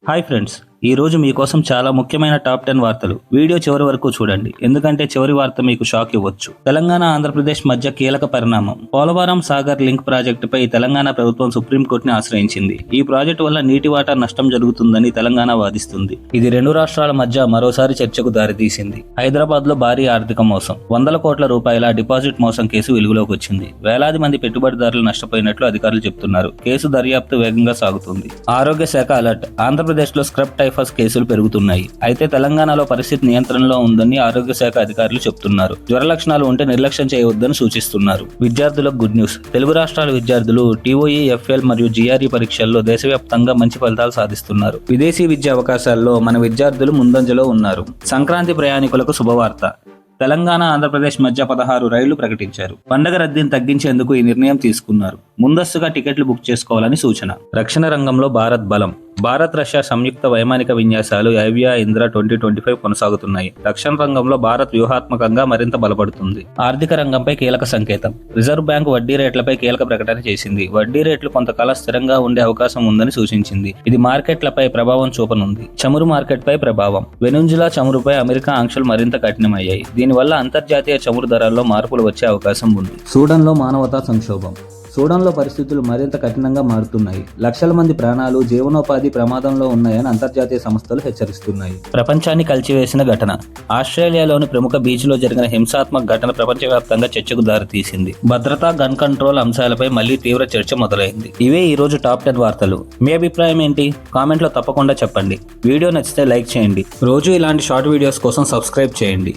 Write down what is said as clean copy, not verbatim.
Hi friends, ఈ రోజు మీకోసం చాలా ముఖ్యమైన టాప్ 10 వార్తలు. వీడియో చివరి వరకు చూడండి, ఎందుకంటే చివరి వార్త మీకు షాక్ ఇవ్వచ్చు. తెలంగాణ ఆంధ్రప్రదేశ్ మధ్య కీలక పరిణామం. పోలవరం సాగర్ లింక్ ప్రాజెక్టుపై తెలంగాణ ప్రభుత్వం సుప్రీంకోర్టుని ఆశ్రయించింది. ఈ ప్రాజెక్టు వల్ల నీటి వాటా నష్టం జరుగుతుందని తెలంగాణ వాదిస్తుంది. ఇది రెండు రాష్ట్రాల మధ్య మరోసారి చర్చకు దారితీసింది. హైదరాబాద్ లో భారీ ఆర్థిక మోసం, వందల కోట్ల రూపాయల డిపాజిట్ మోసం కేసు వెలుగులోకి వచ్చింది. వేలాది మంది పెట్టుబడిదారులు నష్టపోయినట్లు అధికారులు చెబుతున్నారు. కేసు దర్యాప్తు వేగంగా సాగుతుంది. ఆరోగ్య శాఖ అలర్ట్. ఆంధ్రప్రదేశ్ లో స్క్రబ్ టైఫస్ కేసులు పెరుగుతున్నాయి. అయితే తెలంగాణలో పరిస్థితి నియంత్రణలో ఉందని ఆరోగ్య శాఖ అధికారులు చెబుతున్నారు. జ్వర లక్షణాలు ఉంటే నిర్లక్ష్యం చేయవద్దని సూచిస్తున్నారు. విద్యార్థులకు గుడ్ న్యూస్. తెలుగు రాష్ట్రాల విద్యార్థులు టీఓఈ, ఎఫ్ఎల్ మరియు జీఆర్ఈ పరీక్షల్లో దేశవ్యాప్తంగా మంచి ఫలితాలు సాధిస్తున్నారు. విదేశీ విద్యా అవకాశాల్లో మన విద్యార్థులు ముందంజలో ఉన్నారు. సంక్రాంతి ప్రయాణికులకు శుభవార్త. తెలంగాణ, ఆంధ్రప్రదేశ్ మధ్య 16 రైళ్లు ప్రకటించారు. పండగ రద్దీని తగ్గించేందుకు ఈ నిర్ణయం తీసుకున్నారు. ముందస్తుగా టికెట్లు బుక్ చేసుకోవాలని సూచన. రక్షణ రంగంలో భారత్ బలం. భారత్ రష్యా సంయుక్త వైమానిక విన్యాసాలు ఐవియా ఇంద్ర 2025 కొనసాగుతున్నాయి. రక్షణ రంగంలో భారత్ వ్యూహాత్మకంగా మరింత బలపడుతుంది. ఆర్థిక రంగంపై కీలక సంకేతం. రిజర్వ్ బ్యాంక్ వడ్డీ రేట్లపై కీలక ప్రకటన చేసింది. వడ్డీ రేట్లు కొంతకాలం స్థిరంగా ఉండే అవకాశం ఉందని సూచించింది. ఇది మార్కెట్లపై ప్రభావం చూపనుంది. చమురు మార్కెట్పై ప్రభావం. వెనుజులా చమురుపై అమెరికా ఆంక్షలు మరింత కఠినమయ్యాయి. దీనివల్ల అంతర్జాతీయ చమురు ధరల్లో మార్పులు వచ్చే అవకాశం ఉంది. సూడాన్లో మానవతా సంక్షోభం. సూడాన్లో పరిస్థితులు మరింత కఠినంగా మారుతున్నాయి. లక్షల మంది ప్రాణాలు, జీవనోపాధి ప్రమాదంలో ఉన్నాయని అంతర్జాతీయ సంస్థలు హెచ్చరిస్తున్నాయి. ప్రపంచాన్ని కలిచివేసిన ఘటన. ఆస్ట్రేలియాలోని ప్రముఖ బీచ్లో జరిగిన హింసాత్మక ఘటన ప్రపంచవ్యాప్తంగా చర్చకు దారితీసింది. భద్రత, గన్ కంట్రోల్ అంశాలపై మళ్లీ తీవ్ర చర్చ మొదలైంది. ఇవే ఈ రోజు టాప్ 10 వార్తలు. మీ అభిప్రాయం ఏంటి? కామెంట్లో తప్పకుండా చెప్పండి. వీడియో నచ్చితే లైక్ చేయండి. రోజు ఇలాంటి షార్ట్ వీడియోస్ కోసం సబ్స్క్రైబ్ చేయండి.